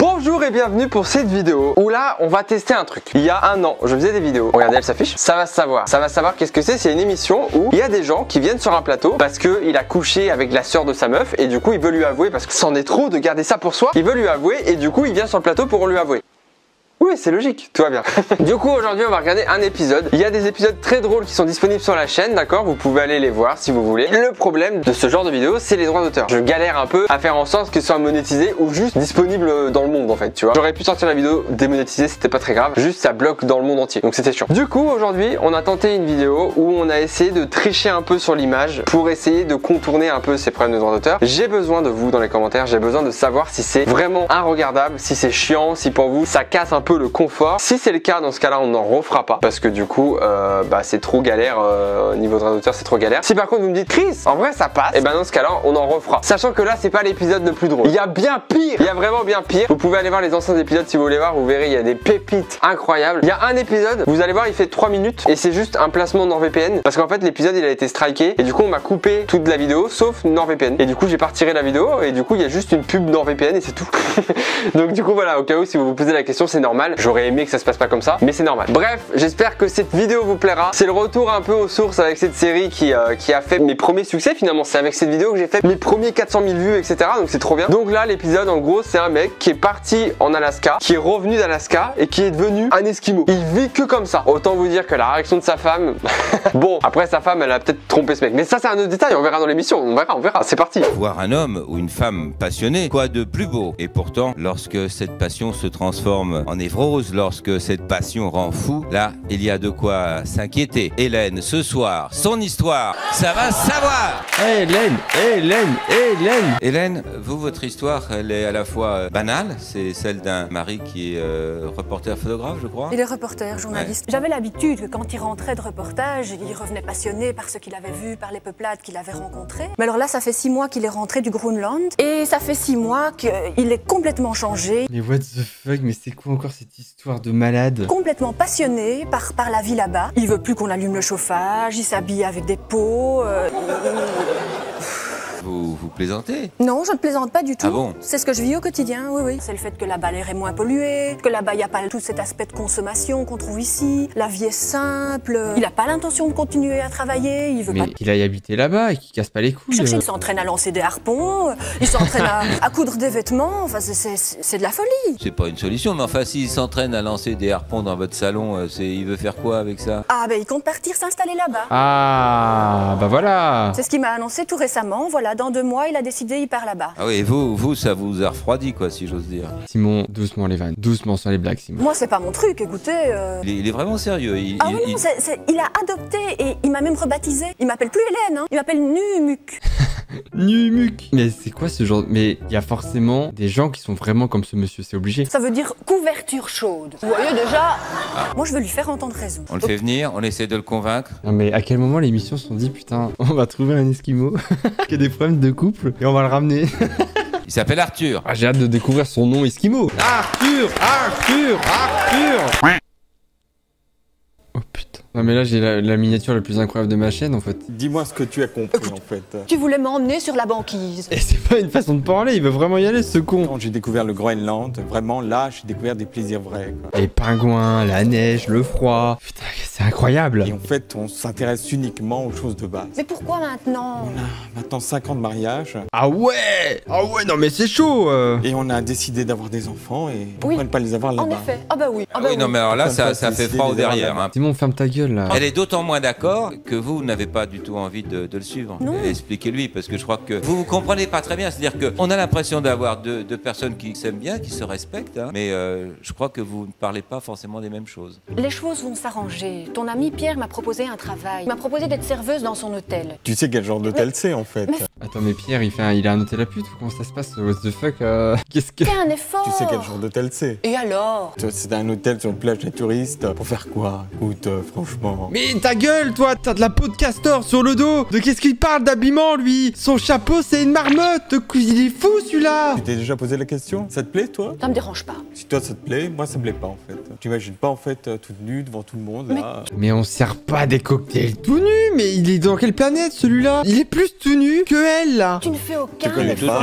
Bonjour et bienvenue pour cette vidéo où là on va tester un truc. Il y a un an je faisais des vidéos, regardez elle s'affiche, ça va savoir qu'est-ce que c'est une émission où il y a des gens qui viennent sur un plateau parce qu'il a couché avec la sœur de sa meuf et du coup il veut lui avouer parce que c'en est trop de garder ça pour soi, il veut lui avouer et du coup il vient sur le plateau pour lui avouer. Oui, c'est logique, tout va bien. Du coup, aujourd'hui, on va regarder un épisode. Il y a des épisodes très drôles qui sont disponibles sur la chaîne, d'accord? Vous pouvez aller les voir si vous voulez. Le problème de ce genre de vidéo, c'est les droits d'auteur. Je galère un peu à faire en sorte que ce soit monétisé ou juste disponible dans le monde, en fait, tu vois. J'aurais pu sortir la vidéo démonétisée, c'était pas très grave. Juste, ça bloque dans le monde entier. Donc, c'était chiant. Du coup, aujourd'hui, on a tenté une vidéo où on a essayé de tricher un peu sur l'image pour essayer de contourner un peu ces problèmes de droits d'auteur. J'ai besoin de vous dans les commentaires. J'ai besoin de savoir si c'est vraiment regardable, si c'est chiant, si pour vous, ça casse un peu le confort. Si c'est le cas, dans ce cas là on n'en refera pas parce que du coup c'est trop galère au niveau droit d'auteur, c'est trop galère. Si par contre vous me dites Chris en vrai ça passe, et ben dans ce cas là on en refera, sachant que là c'est pas l'épisode le plus drôle, il y a bien pire, il y a vraiment bien pire. Vous pouvez aller voir les anciens épisodes si vous voulez voir, vous verrez il y a des pépites incroyables. Il y a un épisode, vous allez voir, il fait 3 minutes et c'est juste un placement NordVPN parce qu'en fait l'épisode il a été striké et du coup on m'a coupé toute la vidéo sauf NordVPN et du coup j'ai pas retiré la vidéo et du coup il y a juste une pub NordVPN et c'est tout. Donc du coup voilà, au cas où si vous vous posez la question, c'est normal, j'aurais aimé que ça se passe pas comme ça, mais c'est normal. Bref, j'espère que cette vidéo vous plaira. C'est le retour un peu aux sources avec cette série qui a fait mes premiers succès finalement. C'est avec cette vidéo que j'ai fait mes premiers 400 000 vues, etc. Donc c'est trop bien. Donc là, l'épisode en gros, c'est un mec qui est parti en Alaska, qui est revenu d'Alaska et qui est devenu un Esquimau. Il vit que comme ça. Autant vous dire que la réaction de sa femme, bon, après sa femme, elle a peut-être trompé ce mec. Mais ça, c'est un autre détail. On verra dans l'émission. On verra. C'est parti. Voir un homme ou une femme passionnée, quoi de plus beau? Et pourtant, lorsque cette passion se transforme en névrose, lorsque cette passion rend fou, là, il y a de quoi s'inquiéter. Hélène, ce soir, son histoire, ça va savoir. Hélène, vous, votre histoire, elle est à la fois banale, c'est celle d'un mari qui est reporter photographe, je crois. Il est reporter, journaliste. Ouais. J'avais l'habitude que quand il rentrait de reportage, il revenait passionné par ce qu'il avait vu, par les peuplades qu'il avait rencontrées. Mais alors là, ça fait 6 mois qu'il est rentré du Groenland et ça fait 6 mois qu'il est complètement changé. Mais what the fuck, mais c'est quoi encore cette histoire de malade? Complètement passionné par la vie là-bas. Il veut plus qu'on allume le chauffage, il s'habille avec des pots. Vous plaisantez? Non, je ne plaisante pas du tout. Ah bon? C'est ce que je vis au quotidien, oui. C'est le fait que là-bas l'air est moins pollué, que là-bas il n'y a pas tout cet aspect de consommation qu'on trouve ici. La vie est simple. Il n'a pas l'intention de continuer à travailler. Il veut mais qu'il aille habiter là-bas et qu'il casse pas les couilles. Il s'entraîne à lancer des harpons, il s'entraîne à coudre des vêtements. Enfin, c'est de la folie. C'est pas une solution, mais enfin, s'il s'entraîne à lancer des harpons dans votre salon, il veut faire quoi avec ça? Ah, ben il compte partir s'installer là-bas. Ah, bah voilà. C'est ce qu'il m'a annoncé tout récemment. Voilà, dans 2 mois, il a décidé, il part là-bas. Ah oui, et vous, ça vous a refroidi, quoi, si j'ose dire. Simon, doucement les vannes, doucement sans les blagues, Simon. Moi, c'est pas mon truc, écoutez. Il est vraiment sérieux. Oui, non, il a adopté et il m'a même rebaptisé. Il m'appelle plus Hélène, hein. Il m'appelle Numuc. Numuc. Mais c'est quoi ce genre? Mais il y a forcément des gens qui sont vraiment comme ce monsieur, c'est obligé. Ça veut dire couverture chaude. Vous voyez déjà. Moi, je veux lui faire entendre raison. On le fait venir, on essaie de le convaincre. Non mais à quel moment l'émission se sont dit putain, on va trouver un Esquimau qui a des problèmes de couple et on va le ramener. Il s'appelle Arthur. Ah, j'ai hâte de découvrir son nom Esquimau. Arthur. Oh putain. Non mais là j'ai la miniature la plus incroyable de ma chaîne en fait. Dis-moi ce que tu as compris en fait. Tu voulais m'emmener sur la banquise. Et c'est pas une façon de parler, il veut vraiment y aller ce con. Quand j'ai découvert le Groenland, vraiment là j'ai découvert des plaisirs vrais, quoi. Les pingouins, la neige, le froid. Putain, c'est incroyable. Et en fait on s'intéresse uniquement aux choses de base. Mais pourquoi maintenant? On a maintenant 5 ans de mariage. Ah ouais, non mais c'est chaud. Et on a décidé d'avoir des enfants et pourquoi ne pas les avoir là-bas? En effet. Ah bah oui. Oui, non mais alors là ça fait froid au derrière. Hein. Simon, ferme ta gueule là. Elle est d'autant moins d'accord que vous n'avez pas du tout envie de le suivre. Non. Expliquez-lui, parce que je crois que vous comprenez pas très bien. C'est-à-dire qu'on a l'impression d'avoir deux personnes qui s'aiment bien, qui se respectent, hein, mais je crois que vous ne parlez pas forcément des mêmes choses. Les choses vont s'arranger. Ton ami Pierre m'a proposé un travail. Il m'a proposé d'être serveuse dans son hôtel. Tu sais quel genre d'hôtel c'est en fait? Attends mais Pierre, il a un hôtel à pute ou comment ça se passe? What the fuck? Qu'est-ce que... Fais un effort. Tu sais quel genre d'hôtel c'est? Et alors? C'est un hôtel sur une plage des touristes. Pour faire quoi? Écoute, franchement... Mais ta gueule, toi, t'as de la peau de castor sur le dos. De qu'est-ce qu'il parle d'habillement, lui? Son chapeau, c'est une marmotte. Il est fou, celui-là. Tu t'es déjà posé la question? Ça te plaît, toi? Ça me dérange pas. Si toi, ça te plaît, moi, ça me plaît pas, en fait. Tu imagines pas, en fait, toute nue devant tout le monde, là. Mais on sert pas des cocktails tout nus. Mais il est dans quelle planète, celui-là? Il est plus tout nu que elle là? Tu ne fais aucun connais effort.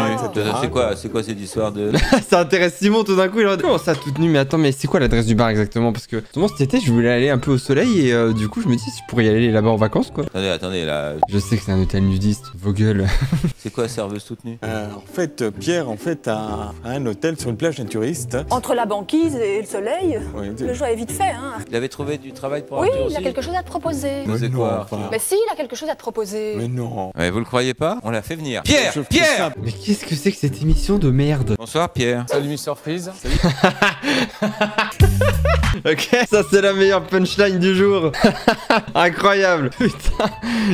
pas, C'est quoi cette histoire de... Ça intéresse Simon tout d'un coup, il est en mode, comment ça toute nue? Mais attends, mais c'est quoi l'adresse du bar exactement? Parce que justement cet été je voulais aller un peu au soleil et du coup je me dis je pourrais y aller là-bas en vacances quoi. Attendez, là, Je sais que c'est un hôtel nudiste, vos gueules. c'est quoi serveuse toute nue? En fait, Pierre, a un hôtel sur une plage naturiste. Entre la banquise et le soleil, Oui, le choix est vite fait. Hein. Il avait trouvé du travail pour Oui, Arthur il a aussi quelque chose à te proposer. Mais c'est non, quoi, enfin. Arthur Mais si, il a quelque chose à te proposer. Mais non. Ouais, vous le croyez pas? On l'a fait venir. Pierre! Je fais Pierre! ça. Mais qu'est-ce que c'est que cette émission de merde? Bonsoir Pierre. Salut Mister Freeze. Ok, ça c'est la meilleure punchline du jour. Incroyable. Putain,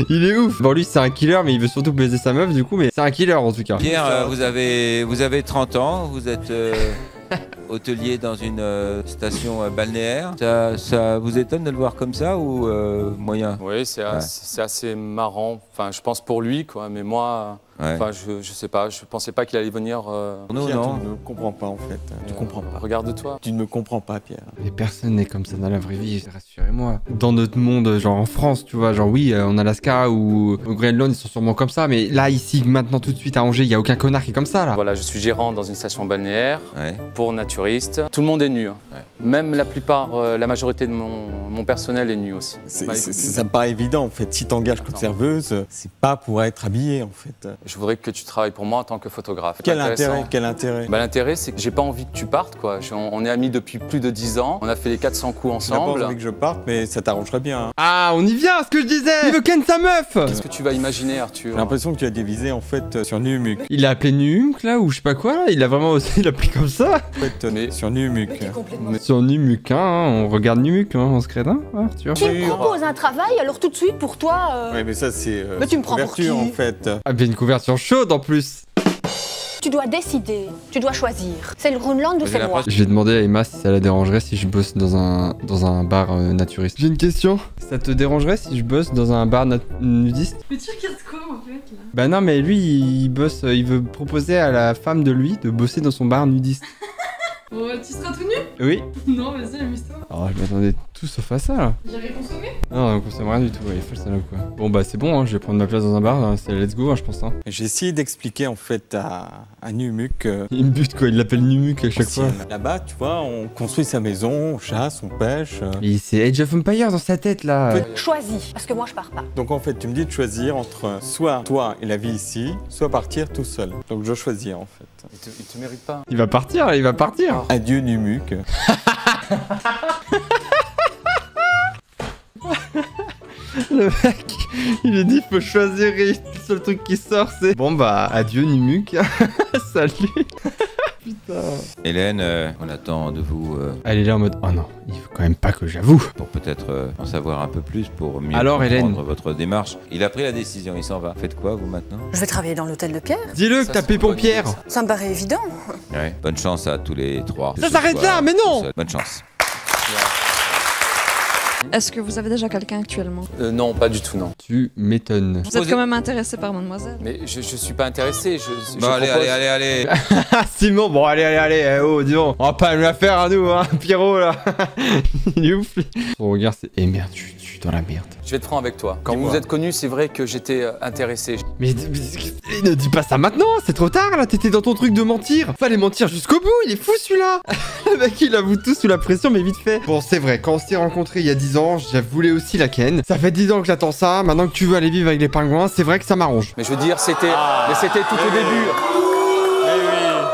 il est ouf. Bon lui c'est un killer mais il veut surtout baiser sa meuf du coup, mais c'est un killer en tout cas. Pierre, vous avez 30 ans, vous êtes hôtelier dans une station balnéaire. Ça vous étonne de le voir comme ça ou moyen? Oui, c'est assez marrant. Enfin, je pense pour lui, quoi. Mais moi, Ouais. enfin, je sais pas. Je pensais pas qu'il allait venir. Non, Pierre, non. tu ne me comprends pas en fait. Tu comprends pas. Regarde-toi. Tu ne me comprends pas, Pierre. Mais personne n'est comme ça dans la vraie vie, rassurez-moi. Dans notre monde, genre en France, tu vois, genre oui, en Alaska ou au Groenland, ils sont sûrement comme ça, mais là, ici, maintenant, tout de suite, à Angers, il y a aucun connard qui est comme ça, là. Voilà, je suis gérant dans une station balnéaire Ouais. pour naturistes. Tout le monde est nu. Hein. Ouais. Même la plupart, la majorité de mon personnel est nu aussi. Bah, écoute, Ça me paraît évident en fait. Si t'engages comme Attends. serveuse, c'est pas pour être habillé en fait. je voudrais que tu travailles pour moi en tant que photographe. Quel Intéressant. intérêt? Quel intérêt? Bah, l'intérêt, c'est que j'ai pas envie que tu partes, quoi. On est amis depuis plus de 10 ans. On a fait les 400 coups Tu n'as pas ensemble. envie que je parte, mais ça t'arrangerait bien. Hein. Ah, on y vient, ce que je disais. Il veut ken sa meuf. Qu'est-ce que tu vas imaginer, Arthur? J'ai l'impression que tu as dévisé en fait sur Numuc. Il a appelé Numuk, là, ou je sais pas quoi, là. Il a vraiment aussi, il a pris comme ça. En fait, Mais- sur Numuc. Mais t'es complètement... Sur Numuk, hein, on regarde Numuk, hein, on se crée d'un, Arthur. Tu me proposes un travail, alors tout de suite pour toi... Ouais, mais ça c'est Mais tu me prends pour couverture qui en fait. Ah, bien une couverture chaude en plus. Tu dois décider, tu dois choisir. C'est le Groenland ou J'ai c'est moi? l'impression- Je vais demander à Emma si ça la dérangerait si je bosse dans un bar naturiste. J'ai une question. Ça te dérangerait si je bosse dans un bar nudiste? Mais tu regardes quoi en fait là? Bah non, mais lui, il bosse, il veut proposer à la femme de lui de bosser dans son bar nudiste. Bon, tu seras tout nu? Oui. Non, vas-y, amuse-toi. Alors, je m'attendais tout sauf à ça, là. J'ai rien consommé? Non, on consomme rien du tout, il est folle salope, quoi. Bon, bah c'est bon, hein, je vais prendre ma place dans un bar, hein, c'est let's go, hein, je pense. Hein. J'ai essayé d'expliquer en fait à Numuc. Il me bute, quoi, il l'appelle Numuk à chaque fois. Là-bas, tu vois, on construit sa maison, on chasse, on pêche. Et c'est Age of Empire dans sa tête, là. Choisis, parce que moi je pars pas. Donc en fait, tu me dis de choisir entre soit toi et la vie ici, soit partir tout seul. Donc je choisis en fait. Il te mérite pas. Il va partir, il va partir. Adieu Numuc. Le mec, il est dit faut choisir et le seul truc qui sort c'est... Bon bah, adieu Numuk. Salut. Putain. Hélène, on attend de vous Elle est là en mode, oh non, il faut quand même pas que j'avoue. pour peut-être en savoir un peu plus pour mieux Alors, comprendre Hélène. votre démarche. Il a pris la décision, il s'en va. Faites quoi vous maintenant? Je vais travailler dans l'hôtel de Pierre. Dis-le que Ça, t'as c'est payé une pour bonne Pierre. idée, Ça me paraît évident. Ouais. Bonne chance à tous les trois. Ça Ce s'arrête soir, là, mais non. tout seul. Bonne chance. Est-ce que vous avez déjà quelqu'un actuellement? Non, pas du tout, non. Tu m'étonnes. Vous êtes quand même intéressé par mademoiselle? Mais je suis pas intéressé. Je Bon, allez, propose- allez. Ah Simon, bon allez, eh, oh dis donc, on va pas nous la faire à nous, hein, Pierrot là. Il est ouf lui. Son regard c'est, eh merde, je suis dans la merde. Je vais être franc avec toi. Quand vous Dis-moi. vous êtes connus, c'est vrai que j'étais intéressé. Mais ne dis pas ça maintenant, c'est trop tard là, t'étais dans ton truc de mentir. Fallait mentir jusqu'au bout, il est fou celui-là. Le mec il avoue tout sous la pression mais vite fait. Bon c'est vrai, quand on s'est rencontrés il y a 10 ans, je voulais aussi la ken. Ça fait 10 ans que j'attends ça, maintenant que tu veux aller vivre avec les pingouins, c'est vrai que ça m'arrange. Mais je veux dire, c'était tout au début.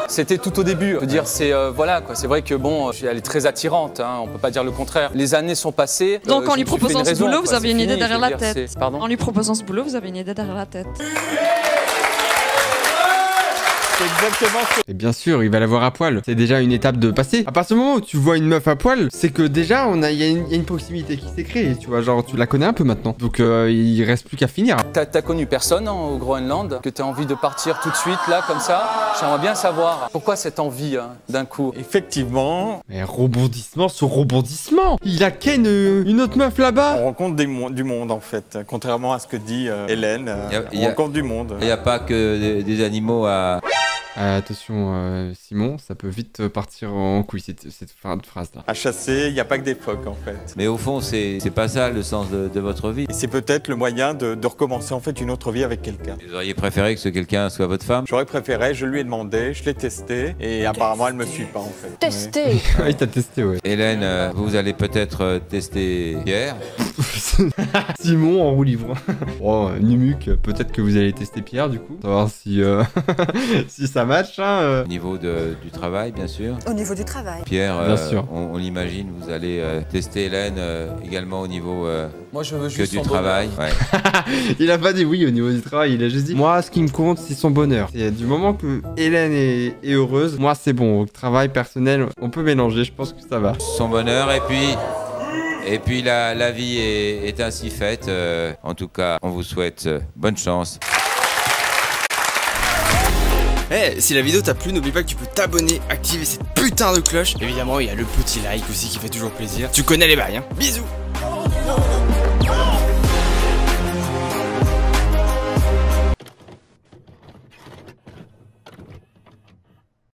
C'était tout au début. Je veux dire, c'est voilà quoi. C'est vrai que bon, elle est très attirante. Hein, on peut pas dire le contraire. Les années sont passées. Donc en je lui me suis fait proposant une ce raison, boulot, quoi, vous avez c'est une fini, idée derrière je veux la dire, tête. c'est- Pardon. En lui proposant ce boulot, vous avez une idée derrière la tête. C'est exactement ce que... Et bien sûr, il va la voir à poil. C'est déjà une étape de passé. À partir du moment où tu vois une meuf à poil, c'est que déjà il y a une proximité qui s'est créée. Tu vois, genre tu la connais un peu maintenant. Donc il reste plus qu'à finir. T'as connu personne hein, au Groenland, que t'as envie de partir tout de suite là comme ça. J'aimerais bien savoir pourquoi cette envie hein, d'un coup. Effectivement, Mais rebondissement sur rebondissement. Il a ken une autre meuf là-bas. on rencontre du monde en fait. Contrairement à ce que dit Hélène, Y a- on rencontre du monde. Il n'y a pas que des animaux à... Attention Simon, ça peut vite partir en couille cette fin de phrase là. À chasser, il n'y a pas que des phoques en fait. Mais au fond, c'est pas ça le sens de votre vie. Et c'est peut-être le moyen de recommencer en fait une autre vie avec quelqu'un. Vous auriez préféré que ce quelqu'un soit votre femme? J'aurais préféré, je lui ai demandé, je l'ai testé et apparemment elle me suit pas en fait. Tester. Ah oui, t'as testé, ouais. Hélène, vous allez peut-être tester Pierre. Simon en roue libre. Oh, Numuc, peut-être que vous allez tester Pierre du coup. Savoir si, si ça match. Au niveau du travail, bien sûr. Au niveau du travail. Pierre, Bien sûr. on l'imagine, vous allez tester Hélène également au niveau Moi, je veux que juste du son travail. Ouais. Il a pas dit oui au niveau du travail, il a juste dit moi ce qui me compte c'est son bonheur. Et du moment que Hélène est heureuse, moi c'est bon. Au travail personnel, on peut mélanger, je pense que ça va. Son bonheur et puis la vie est ainsi faite. En tout cas, on vous souhaite bonne chance. Eh, si la vidéo t'a plu, n'oublie pas que tu peux t'abonner, activer cette putain de cloche. Évidemment, il y a le petit like aussi qui fait toujours plaisir. Tu connais les bails, hein. Bisous.